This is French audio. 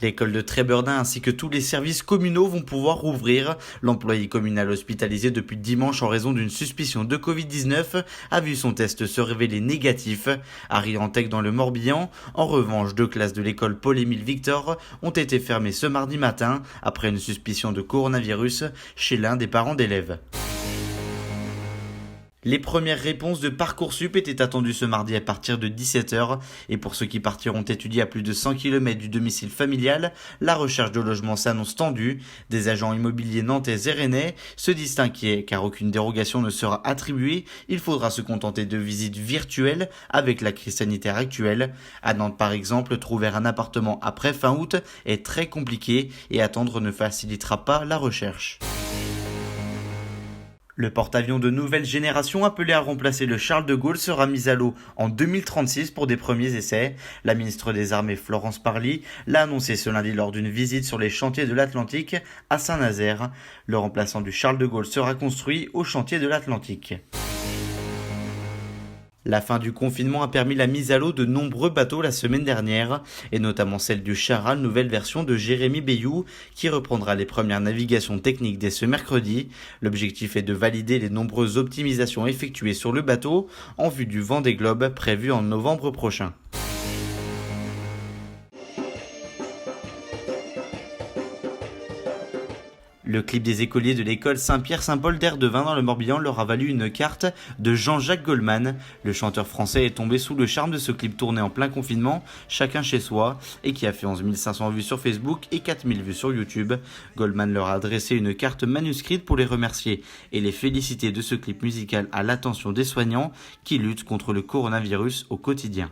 L'école de Tréberdin ainsi que tous les services communaux vont pouvoir rouvrir. L'employé communal hospitalisé depuis dimanche en raison d'une suspicion de Covid-19 a vu son test se révéler négatif. À Riantec dans le Morbihan, en revanche, 2 classes de l'école Paul-Émile Victor ont été fermées ce mardi matin après une suspicion de coronavirus chez l'un des parents d'élèves. Les premières réponses de Parcoursup étaient attendues ce mardi à partir de 17h et pour ceux qui partiront étudier à plus de 100 km du domicile familial, la recherche de logement s'annonce tendue. Des agents immobiliers nantais et rennais se disent inquiets car aucune dérogation ne sera attribuée. Il faudra se contenter de visites virtuelles avec la crise sanitaire actuelle. À Nantes par exemple, trouver un appartement après fin août est très compliqué et attendre ne facilitera pas la recherche. Le porte-avions de nouvelle génération appelé à remplacer le Charles de Gaulle sera mis à l'eau en 2036 pour des premiers essais. La ministre des Armées Florence Parly l'a annoncé ce lundi lors d'une visite sur les chantiers de l'Atlantique à Saint-Nazaire. Le remplaçant du Charles de Gaulle sera construit au chantier de l'Atlantique. La fin du confinement a permis la mise à l'eau de nombreux bateaux la semaine dernière, et notamment celle du Charal, nouvelle version de Jérémy Bayou, qui reprendra les premières navigations techniques dès ce mercredi. L'objectif est de valider les nombreuses optimisations effectuées sur le bateau en vue du Vendée Globe prévu en novembre prochain. Le clip des écoliers de l'école Saint-Pierre-Saint-Paul d'Erdevin dans le Morbihan leur a valu une carte de Jean-Jacques Goldman. Le chanteur français est tombé sous le charme de ce clip tourné en plein confinement, chacun chez soi, et qui a fait 11 500 vues sur Facebook et 4 000 vues sur YouTube. Goldman leur a adressé une carte manuscrite pour les remercier et les féliciter de ce clip musical à l'attention des soignants qui luttent contre le coronavirus au quotidien.